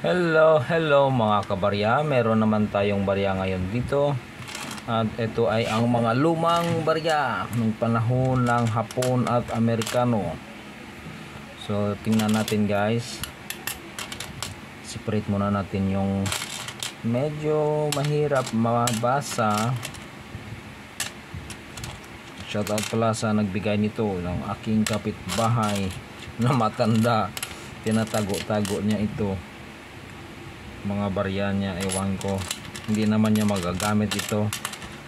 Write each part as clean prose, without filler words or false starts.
Hello mga kabarya, meron naman tayong barya ngayon dito. At ito ay ang mga lumang barya ng panahon ng Hapon at Amerikano. So tingnan natin guys. Separate muna natin yung medyo mahirap mabasa. Shoutout pala sa nagbigay nito ng aking kapitbahay na matanda. Tinatago-tago niya ito, mga barya niya, ewan ko, hindi naman niya magagamit ito.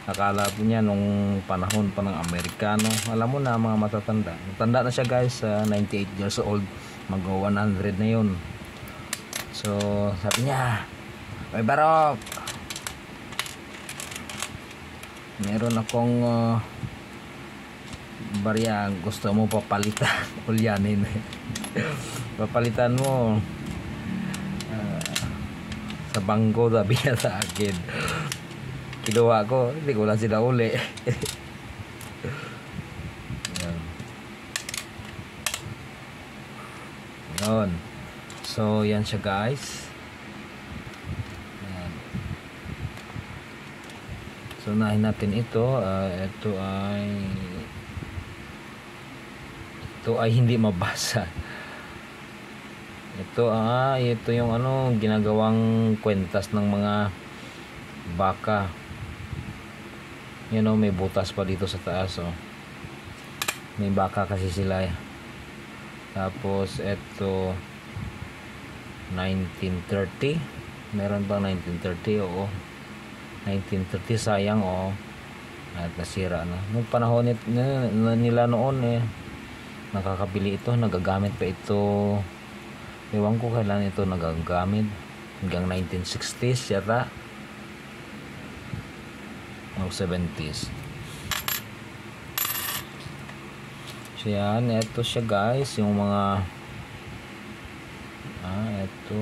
Akala niya nung panahon pa ng Amerikano. Alam mo na, mga matatanda, matanda na siya guys, 98 years old, mag 100 na yun. So sabi niya, "May barok, meron akong barya, gusto mo papalitan?" Ulyanin. Papalitan mo sa bangko, sabi niya sa akin. Kinuha ko, hindi ko lang sila uli. Yun. So yan siya guys. Yan. So unahin natin ito. Ito ay hindi mabasa. Ito yung ginagawang kwentas ng mga baka. May butas pa dito sa taas, oh. May baka kasi sila. Tapos ito 1930. Meron bang 1930? Oo. 1930, sayang, oh. At nasira na. Nung panahon nila noon, nakakabili ito, nagagamit pa ito. Ewan ko kailan ito nagagamit, hanggang 1960s yata o 70s. So yan, ito siya guys, yung mga ito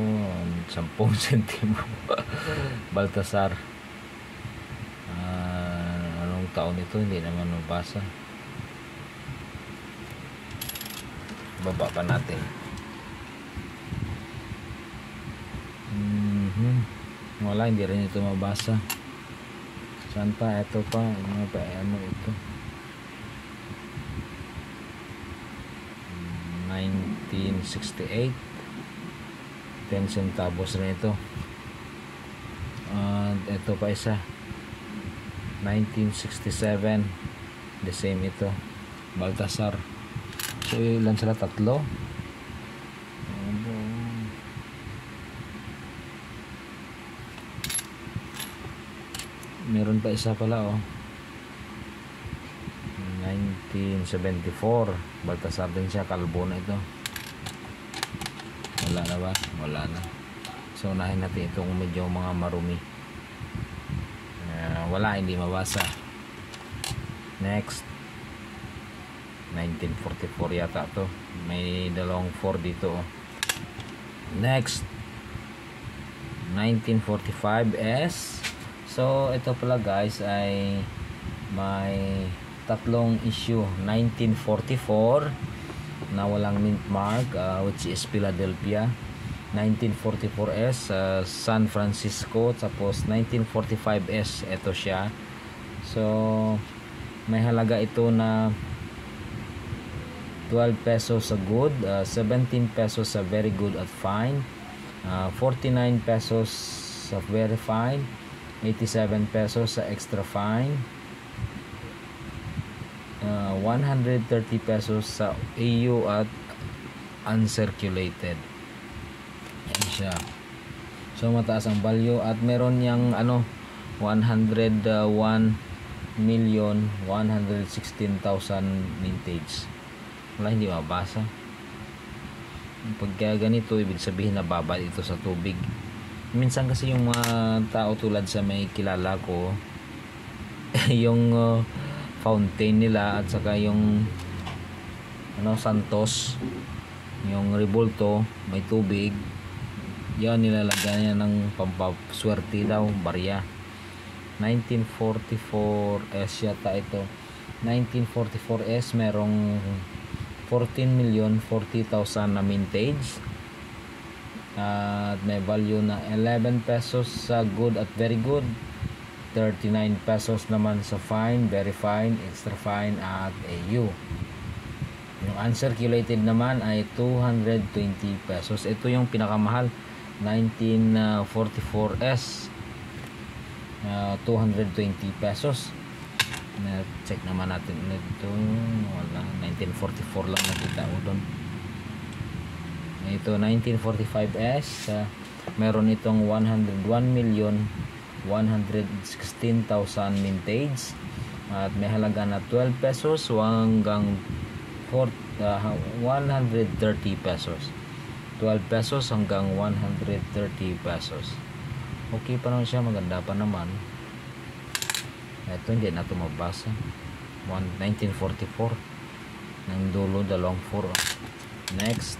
10 sentimo. Baltasar. Anong taon ito, hindi naman mabasa. Baba pa natin. Wala, hindi rin ito mabasa. Saan pa? Ito pa. Ito 1968, 10 centavos rin ito. Ito pa isa, 1967, the same ito, Baltasar. So ilan sila? Tatlo. Meron pa isa pala, 1974, Baltasar din siya, kalbo na ito. Wala na ba? Wala na. So unahin natin itong medyo mga marumi. Wala, hindi mabasa. Next, 1944 yata to. May dalawang 4 dito, Next, 1945S. So ito pala guys ay may tatlong issue. 1944 na walang mint mark, which is Philadelphia. 1944S, San Francisco. Tapos 1945S, ito siya. So may halaga ito na 12 pesos sa good, 17 pesos sa very good at fine, 49 pesos sa very fine, 87 pesos sa extra fine, 130 pesos sa EU at uncirculated. Yan siya. So mataas ang value at meron yang 101,116,000 mintage. Wala, hindi mabasa. Pag ganito, ibig sabihin na babad ito sa tubig. Minsan kasi yung mga tao tulad sa may kilala ko, yung fountain nila at saka yung Santos, yung Revolto, may tubig, yan nilalagyan niya ng pampaswerte daw, barya. 1944S yata ito. 1944S merong 14,040,000 na mintage. at may value na 11 pesos sa good at very good, 39 pesos naman sa fine, very fine, extra fine at AU. Yung uncirculated naman ay 220 pesos. Ito yung pinakamahal, 1944S, 220 pesos. Check naman natin ito. Wala, 1944 lang nakita ko doon. Ito 1945S, meron itong 101,116,000 mintage at may halaga na 12 pesos hanggang 130 pesos. 12 pesos hanggang 130 pesos. Okay pa naman siya, maganda pa naman. Ito hindi na ito mabasa. 1944 ng dulo, dalawang 4. Next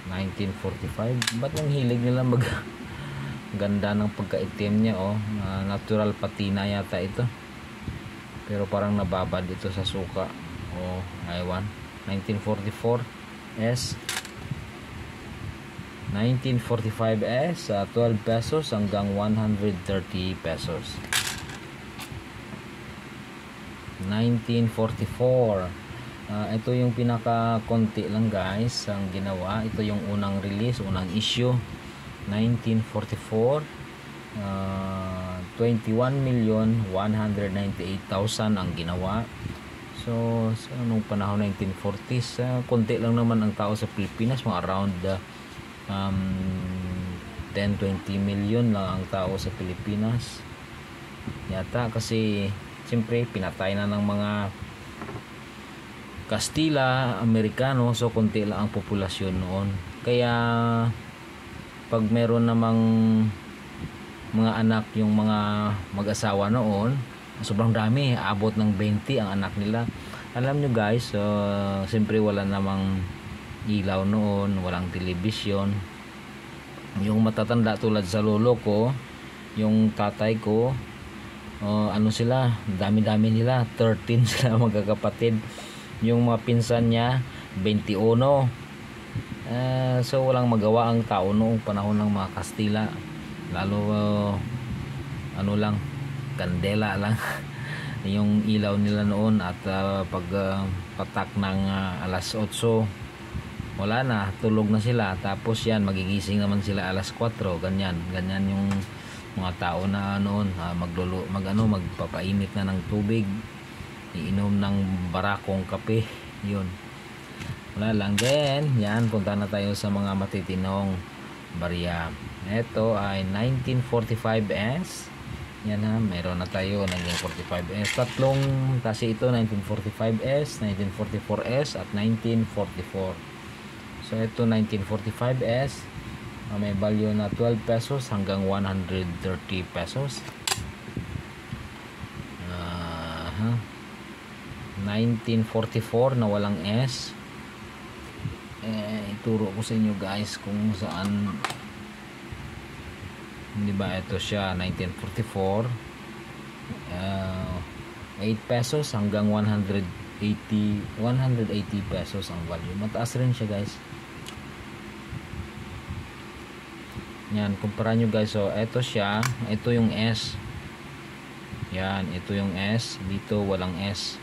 1945. Ba't ang hilig nila ganda ng pagka-itim niya, oh. Natural patina yata ito, pero parang nababad ito sa suka. Oh, aywan. 1944S, 1945S, 12 pesos hanggang 130 pesos. 1944, ito yung pinaka konti lang guys ang ginawa. Ito yung unang release, unang issue. 1944, 21,198,000 ang ginawa. So nung panahon 1940s, konti lang naman ang tao sa Pilipinas, mga around 10-20 million lang ang tao sa Pilipinas yata, kasi siyempre pinatay na ng mga Kastila, Amerikano, so konti lang ang populasyon noon. Kaya pag meron namang mga anak yung mga mag-asawa noon, sobrang dami, abot ng 20 ang anak nila. Alam nyo guys, siyempre wala namang ilaw noon, walang telebisyon. Yung matatanda tulad sa lolo ko, yung tatay ko, ano sila, dami-dami nila, 13 sila magkakapatid. Yung mga pinsan niya 21. So walang magawa ang tao noong panahon ng mga Kastila, lalo ano lang, kandela lang yung ilaw nila noon. At pag patak ng alas 8, wala na, tulog na sila. Tapos yan, magigising naman sila alas 4, ganyan yung mga tao na noon. Magpapainit na ng tubig, iinom ng barakong kape, yun. Wala lang din. Yan, punta na tayo sa mga matitinong barya. Ito ay 1945S. Yan ha, meron na tayo 1945S. Tatlong kasi ito, 1945S, 1944S at 1944. So ito 1945S, may value na 12 pesos hanggang 130 pesos. 1944 na walang S. Ituro ko sa inyo guys kung saan. Hindi ba ito siya, 1944, 8 pesos hanggang 180 pesos ang value. Mataas rin siya guys. Yan, kumpara nyo guys. So ito siya, ito yung S. Yan, ito yung S. Dito walang S.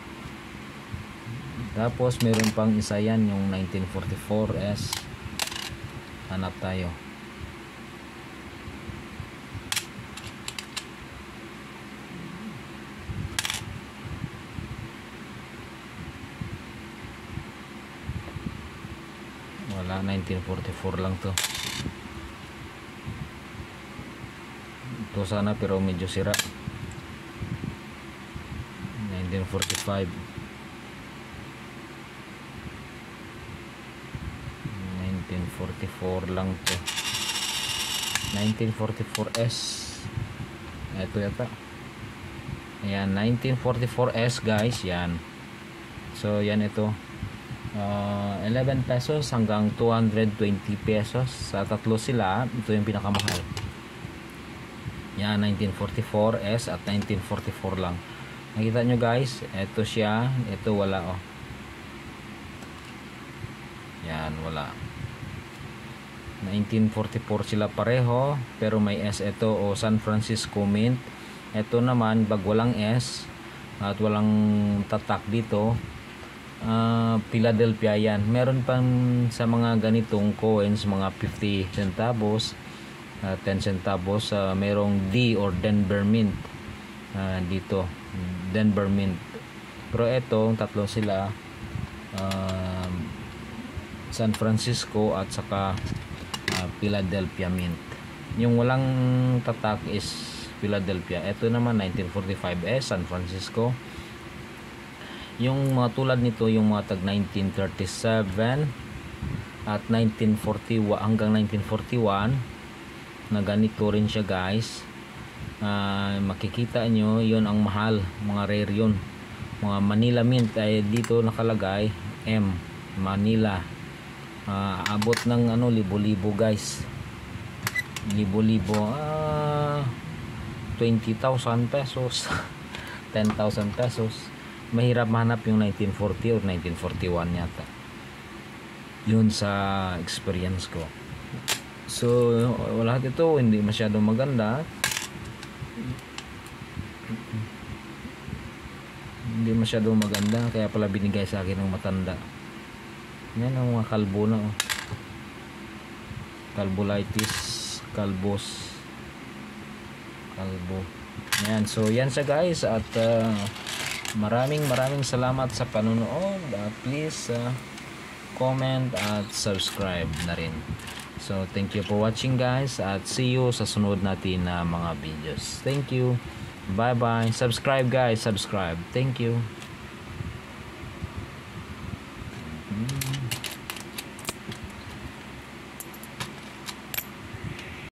Tapos meron pang isa yan, yung 1944S. Hanap tayo. Wala, 1944 lang to. Ito sana pero medyo sira. 1945. 1944 lang to. 1944S. Ito yata. Ayan, 1944S guys, yan. So yan ito. 11 pesos hanggang 220 pesos. Sa tatlo sila, ito yung pinakamahal. Yan, 1944S at 1944 lang. Nakita nyo guys, ito siya, ito wala oh. Yan, wala. 1944 sila pareho, pero may S ito o San Francisco Mint. Ito naman pag walang S at walang tatak dito, Philadelphia yan. Meron pang sa mga ganitong coins, mga 50 centavos, 10 centavos, merong D or Denver Mint dito, Denver Mint. Pero ito, tatlo sila, San Francisco at saka Philadelphia Mint. Yung walang tatak is Philadelphia. Ito naman 1945 San Francisco. Yung mga tulad nito, yung mga tag 1937 at 1941 hanggang 1941 na ganito rin siya guys. Makikita nyo yun ang mahal, mga rare yun. Mga Manila Mint ay dito nakalagay M Manila. Abot ng libo-libo guys, libo-libo, 20,000 pesos 10,000 pesos. Mahirap mahanap yung 1940 or 1941 yata, yun sa experience ko. So lahat ito hindi masyadong maganda, hindi masyadong maganda, kaya pala binigay sa akin ng matanda. Yan ang mga kalbo na, kalbulitis, kalbo. Yan, so yan siya guys, at maraming salamat sa panonood. Please comment at subscribe na rin. So thank you for watching guys, at see you sa sunod natin na mga videos. Thank you, bye bye. Subscribe guys, subscribe. Thank you.